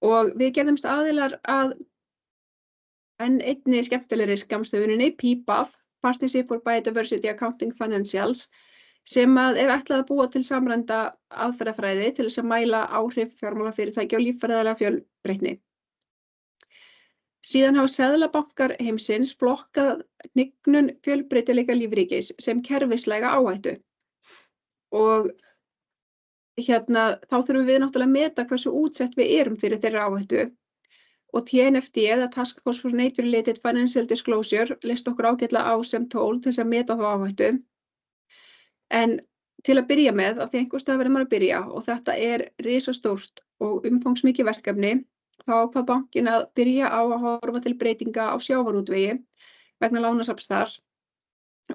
Og við gerðumst aðilar að einni skemmtilegri skammstöfuninni, PBAF, Partnership for Biodiversity Accounting Financials, sem að ætlað að búa til samræmda aðferðafræði til þess að mæla áhrif fjármálafyrirtækja og líffræðilega fjölbreytni. Síðan hafa seðlabankar heimsins flokkað hnignun fjölbreytileika lífríkis sem kerfislæga áhættu. Og þá þurfum við náttúrulega að meta hversu útsett við erum fyrir þeirra áhættu. Og TNFD, eða Task Force for Nature-related Financial Disclosure, leyst okkur ágætlega á sem tól til þess að meta þá áhættu. En til að byrja með, af því einhvers staðar verður maður að byrja, og þetta risastórt og umfangsmikið verkefni, þá ákvað bankinn að byrja á að horfa til breytinga á sjávarútvegi vegna lánasafns þar.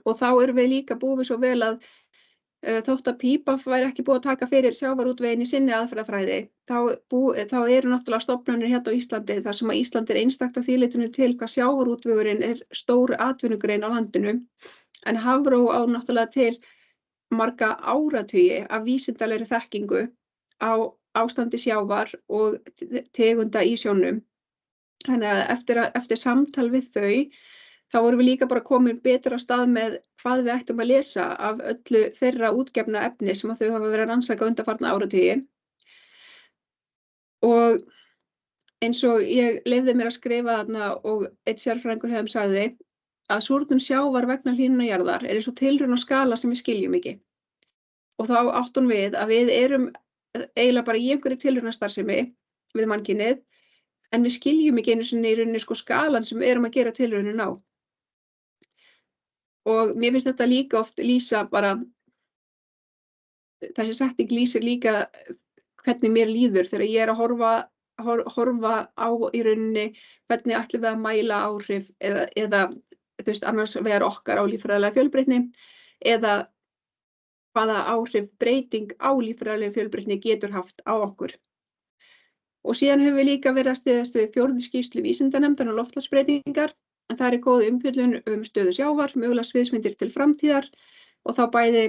Og þá erum við líka búið svo vel að þótt að PBAF væri ekki búið að taka fyrir sjávarútveginn í sinni aðferðafræði, þá eru náttúrulega stofnanir hérna á Íslandi, þar sem að Ísland einstakt á því leytinu til hvað sjávarútvegurinn stór atvinnugrein á landinu, en Hafró á náttúrulega til marga áratugi af vísindalegri þekkingu á ástandi sjávar og tegunda í sjónum. Þannig að eftir samtal við þau, þá vorum við líka bara komin betur á stað með hvað við ættum að lesa af öllu þeirra útgefna efni sem að þau hafa verið að rannsaka undanfarna áratugi. Og eins og ég leyfði mér að skrifa þarna og einn sérfræðingur sagði að súrnun sjávar vegna hlýnunar jarðar eins og tilraun á skala sem við skiljum ekki. Og þá átt hún við að við erum eiginlega bara í einhverju tilraunastarfsemi við mannkynið, en við skiljum ekki einu sinni í rauninni skalan sem við erum að gera tilraunin á. Og mér finnst þetta líka oft lýsa bara, þessi setning lýsir líka hvernig mér líður þegar ég að horfa á í rauninni hvernig ætlum við að mæla áhrif eða annars vegar okkar á líffræðilega fjölbreytni eða hvaða áhrif breyting á líffræðilega fjölbreytni getur haft á okkur. Og síðan höfum við líka verið að styðjast við 4. skýrslu vísindanefndar um loftslagsbreytingar, en það góð umfjöllun stöðu sjávar, mögulega sviðsmyndir til framtíðar og þá bæði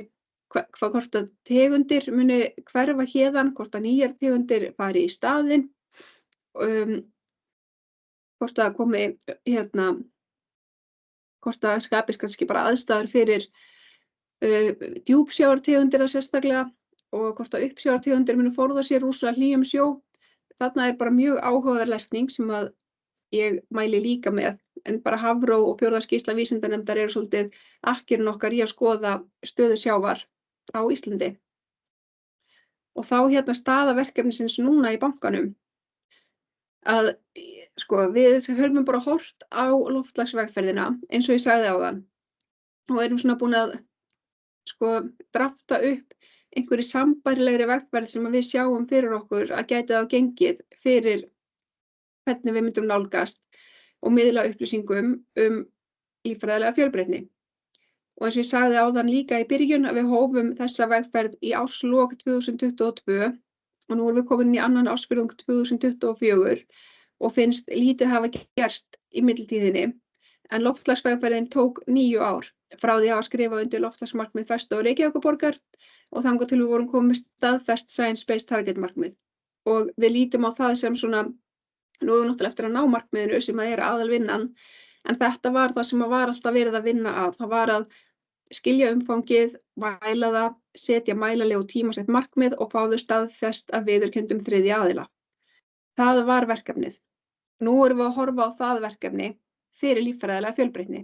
hvort að tegundir muni hverfa héðan, hvort að nýjar tegundir fari í staðinn, hvort að komi hvort að skapist kannski bara aðstæður fyrir djúpsjávartegundir sérstaklega og hvort að uppsjávartegundir muni forða sér úr hlýjum sjó. Þarna bara mjög áhugaverð lesning sem að ég mæli líka með, en bara Hafró og 4. skýrsla vísindanefndar eru svolítið akkirinn okkar í að skoða stöðu sjávar á Íslandi. Og þá staða verkefnisins núna í bankanum, að við höfum bara horft á loftslagsvegferðina eins og ég sagði áðan og erum svona búin að drafta upp einhverju sambærilegri vegferð sem við sjáum fyrir okkur að gæti þá gengið fyrir hvernig við myndum nálgast og miðla upplýsingum líffræðilega fjölbreytni. Og eins og ég sagði áðan líka í byrjun að við hófum þessa vegferð í árslok 2022 og nú erum við komin í annan ársfjórðung 2024 og finnst lítið hafa gerst í millitíðinni, en loftslagsvegferðin tók 9 ár frá því að skrifa undir loftslagsmarkmið Festu og Reykjavíkurborgar og þangað til við vorum komið staðfest Science-Based Target markmið. Og við lítum á það sem svona, nú erum við náttúrulega eftir að ná markmiðinu sem að aðalvinnan, en þetta var það sem var alltaf verið að vinna að. Það var að skilja umfangið, mæla það, setja mælanleg og tímasett markmið og fá þau staðfest af viðurkenndum þriðja aðila. Það var verkefnið. Nú erum við að horfa á það verkefni fyrir líffræðilega fjölbreytni.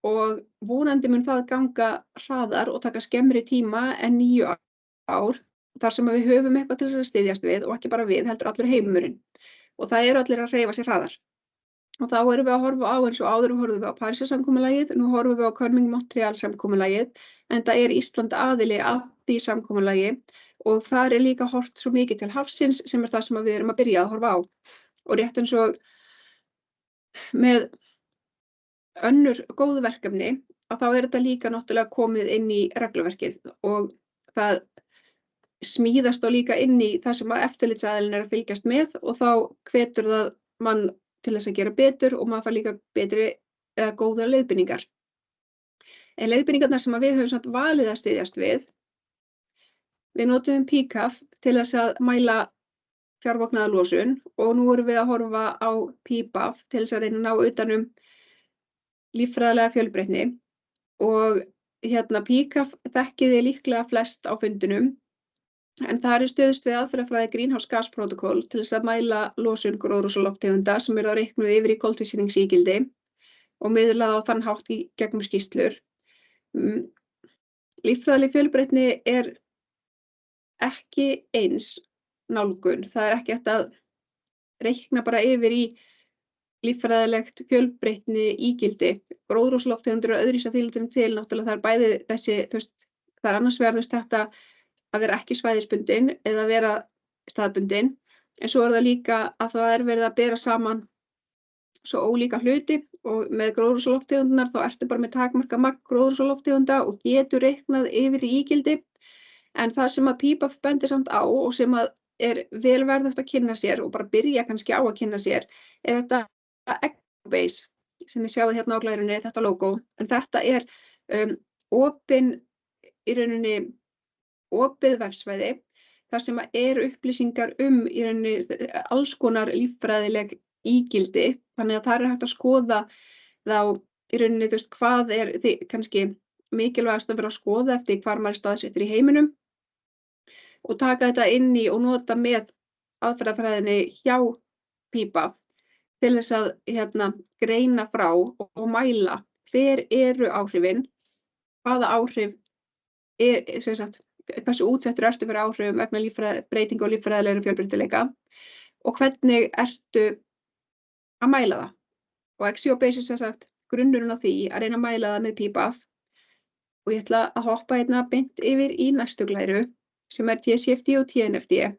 Og vonandi mun það ganga hraðar og taka skemmri tíma en 9 ár, þar sem við höfum eitthvað til þess að styðjast við, og ekki bara við, heldur allur heimurinn. Og það eru allir að hreyfa sér hraðar. Og þá erum við að horfa á, eins og áður horfum við á Parísarsamkomulagið, nú horfum við á Kunming-Montreal-samkomulagið, enda Ísland aðili að því samkomulagi, og þar líka horft svo mikið til hafsins, sem það sem við erum að byrja að horfa á. Og rétt eins og með önnur góð verkefni, að þá þetta líka náttúrulega komið inn í regluverkið, og það smíðast þá líka inn í það sem að eftirlitsaðilinn að fylgjast með, og þá hvetur það mann til þess að gera betur, og maður fær líka betri eða góðar leiðbeiningar. En leiðbeiningarnar sem við höfum samt valið að styðjast við notum PCAF til þess að mæla fjármagnaða losun, og nú erum við að horfa á PBAF til þess að reyna að ná utanum líffræðilega fjölbreytni, og PCAF þekkiði líklega flest á fundinum, en það stuðst við aðferðafræði Greenhouse Gas Protocol til þess að mæla losun gróðurhúsalofttegunda sem þá reiknuð yfir í koltvísýringsígildi og miðlað á þann hátt í gegnum skýrslur. Líffræðileg fjölbreytni ekki eins nálgun. Það ekki hægt að reikna bara yfir í líffræðilegt fjölbreytni ígildi. Gróðurhúsalofttegundir öðruvísi að því til, náttúrulega það bæði þessi, það annars vegar þetta að vera ekki svæðisbundin eða vera staðbundin, en svo það líka að það verið að bera saman svo ólíka hluti, og með gróðurhúsalofttegundirnar þá ertu bara með takmarkað magn gróðurhúsalofttegunda og getur reiknað yfir í ígildi, en það sem að PBAF bendir samt á og sem að vel verðugt að kynna sér og bara byrja kannski á að kynna sér þetta Ecobase sem þið sjáið hérna á glærunni, þetta logo, en þetta opin í rauninni opið vefsvæði þar sem upplýsingar í rauninni alls konar líffræðileg ígildi, þannig að það hægt að skoða þá í rauninni hvað kannski mikilvægast að vera að skoða eftir hvar maður staðsettur í heiminum, og taka þetta inn í og nota með aðferðafræðinni hjá PBAF til þess að greina frá og mæla hver eru áhrifin, hvaða áhrif sem sagt, hversu útsettur ertu fyrir áhrifum vegna breytinga og líffræðilegri fjölbreytileika, og hvernig ertu að mæla það. Og Ecobase sem sagt grunnurinn á því að reyna að mæla það með PBAF, og ég ætla að hoppa hérna beint yfir í næstu glæru sem TCFD og TNFD,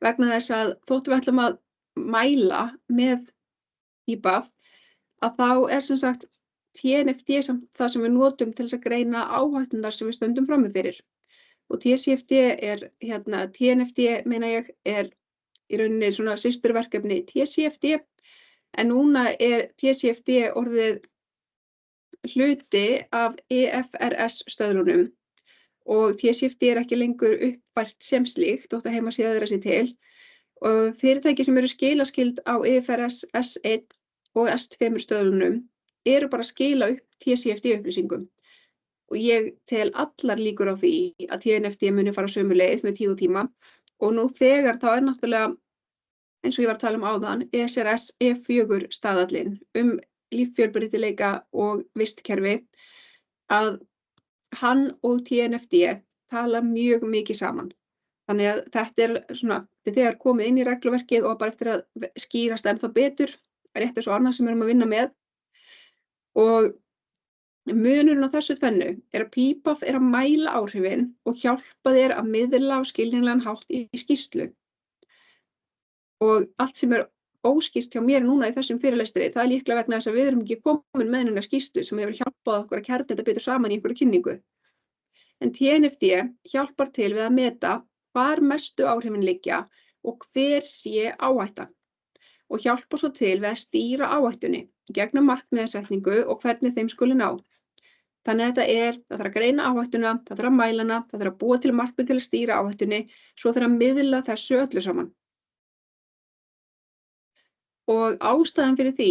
vegna þess að þótt við ætlum að mæla með PBAF, að þá sem sagt TNFD samt það sem við notum til þess að greina áhættunar sem við stöndum frammi fyrir. Og TCFD TNFD meina ég í rauninni svona systurverkefni TCFD, en núna TCFD orðið hluti af EFRS stöðlunum, og TCFD ekki lengur uppfært sem slíkt, þótt að heimasíða þeirra sér til, og fyrirtæki sem eru skilaskyld á EFRS S1 og S2 stöðlunum eru bara að skila upp TCFD upplýsingum, og ég tel allar líkur á því að TNFD muni fara sömu leið með tíð og tíma, og nú þegar þá náttúrulega, eins og ég var að tala áðan, ESRS E4 staðallinn líffjölbreytileika og vistkerfi, að hann og TNFD tala mjög mikið saman. Þannig að þetta svona, þegar komið inn í regluverkið og bara eftir að skýrast ennþá betur, rétt eins og annað sem við erum að vinna með. Og munurinn á þessu tvennu að PBAF að mæla áhrifin og hjálpa þér að miðla á skiljanlegan hátt í skýrslu. Og allt sem óskýrt hjá mér núna í þessum fyrirlestri, það líklega vegna þess að við erum ekki komin með neina skýrslu sem hefur hjálpað okkur að kjarna þetta betur saman í einhverju kynningu. En TNFD hjálpar til við að meta hvar mestu áhrifin liggja og hver sé áhættan, og hjálpa svo til við að stýra áhættunni gegnum markmiðasetningu og hvernig þeim skuli ná. Þannig að það þarf að greina áhættuna, það þarf að mæla hana, það þarf að búa til markmið til að stýra áhættunni, svo þarf að miðla þessu öllu saman. Og ástæðan fyrir því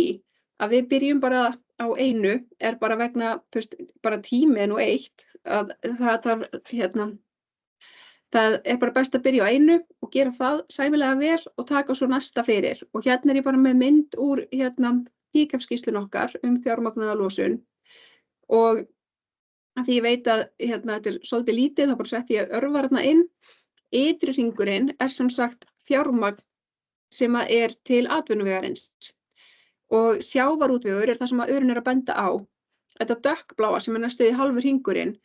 að við byrjum bara á einu bara vegna, bara tímið nú eitt, að það Það bara best að byrja á einu og gera það sæmilega vel og taka svo næsta fyrir. Og hérna ég bara með mynd úr PKF-skýrslunni okkar fjármagnaða losun. Og af því ég veit að þetta svolítið lítið, þá bara setti ég örvarna inn. Ytri hringurinn sem sagt fjármagn sem til atvinnuvegarins. Og sjávarútvegur það sem að Örn að benda á. Þetta dökkbláa sem næstu í hálfur hringurinn.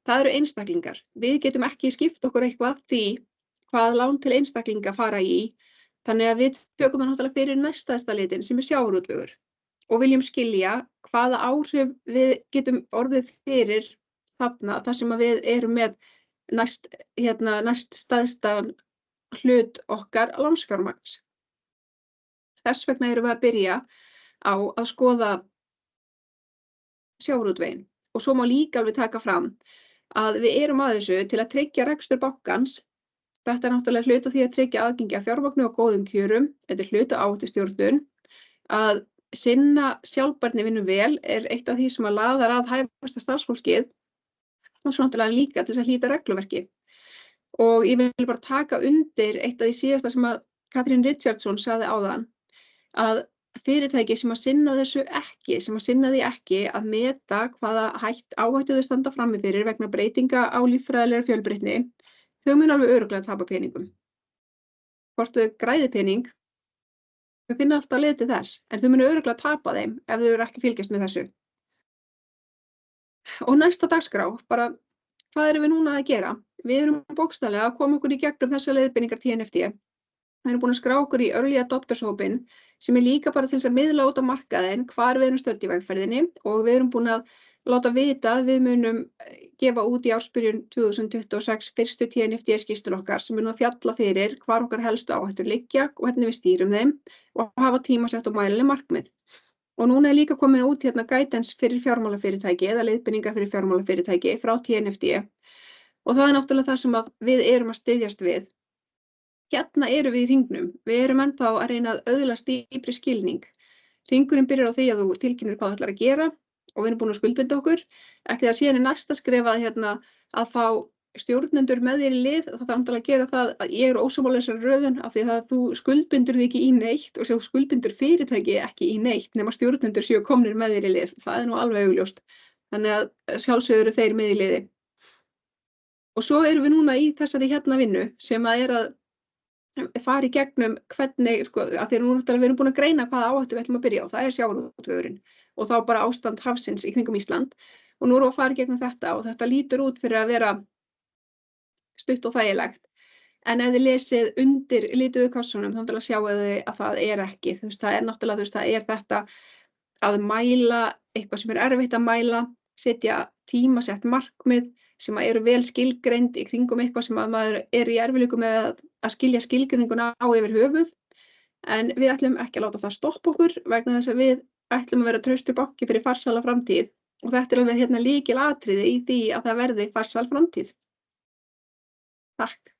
Það eru einstaklingar. Við getum ekki skipt okkur eitthvað af því hvað lán til einstaklinga fara í. Þannig að við tökum það náttúrulega fyrir næstæðsta litin sem sjávarútvegur og viljum skilja hvaða áhrif við getum orðið fyrir þarna þar sem að við erum með næst stæðsta hlut okkar lánsfjármagns. Þess vegna erum við að byrja á að skoða sjávarútveginn og svo má líka alveg taka fram að við erum að þessu til að tryggja rekstur bankans. Þetta náttúrulega hluti af því að tryggja aðgengi að fjármagni og góðum kjörum. Þetta hluti af áhættustjórnun. Að sinna sjálfbærni vinnu vel eitt af því sem að laðar að hæfasta starfsfólkið og svo náttúrulega líka til þess að hlíta regluverki. Og ég vil bara taka undir eitt af því síðasta sem að Katrín Richardson sagði áðan að fyrirtæki sem að sinna þessu ekki, sem að sinna því ekki að meta hvaða áhættu þau standa frammi fyrir vegna breytinga á líffræðilegri fjölbreytni, þau mun alveg örugglega tapa peningum. Hvort þau græði pening, þau finna alltaf leið til þess, en þau munu örugglega tapa þeim ef þau eru ekki fylgjast með þessu. Og næsta dagskrá, bara hvað erum við núna að gera? Við erum bókstaflega að koma okkur í gegnum þessar leiðbeiningar TNFD. Við erum búin að skrá okkur í Early Adopters-hópinn sem líka bara til þess að miðla út á markaðinn hvar við erum stödd í vegferðinni og við erum búin að láta vita að við munum gefa út í ársbyrjun 2026 fyrstu TNFD-skýrslur okkar sem mun að fjalla fyrir hvar okkar helstu áhættur liggja og hvernig við stýrum þeim og hafa tímasett og mælileg markmið. Og núna líka komin út guidance fyrir fjármálafyrirtæki eða leiðbeiningar fyrir fjármálafyrirtæki frá TNFD og það náttúrulega það sem við erum að styðjast við. Hérna erum við í hringnum. Við erum ennþá að reyna að öðlast dýpri skilning. Hringurinn byrjar á því að þú tilkynnir hvað þú ætlar að gera og við erum búin að skuldbinda okkur. Ekki það síðan næsta skref að fá stjórnendur með þér í lið. Það þarf náttúrulega að gera það að ég er ósammála þessari röðun af því að þú skuldbindur þig ekki í neitt og þú skuldbindur fyrirtæki ekki í neitt nema stjórnendur séu komnir með þér í lið. Það nú alveg augljóst. Þannig að sjálfsögðu eru þeir með í liði. Og svo erum við núna í þessari vinnu sem að fara í gegnum hvernig, að því að við erum búin að greina hvaða áhættu við ætlum að byrja á, það sjávarútvegurinn og þá bara ástand hafsins í kringum Ísland og nú erum við að fara í gegnum þetta og þetta lítur út fyrir að vera stutt og þægilegt en ef þið lesið undir lituðu kassunum þá sjáu þið að það ekki, það náttúrulega það þetta að mæla eitthvað sem erfitt að mæla, setja tímasett markmið sem eru vel skilgreind í kringum eitthvað sem að maður í erfiðleikum með að skilja skilgreininguna á yfir höfuð. En við ætlum ekki að láta það stoppa okkur vegna þess að við ætlum að vera traustur banki fyrir farsæla framtíð. Og þetta alveg lykilatriði í því að það verði farsæl framtíð. Takk.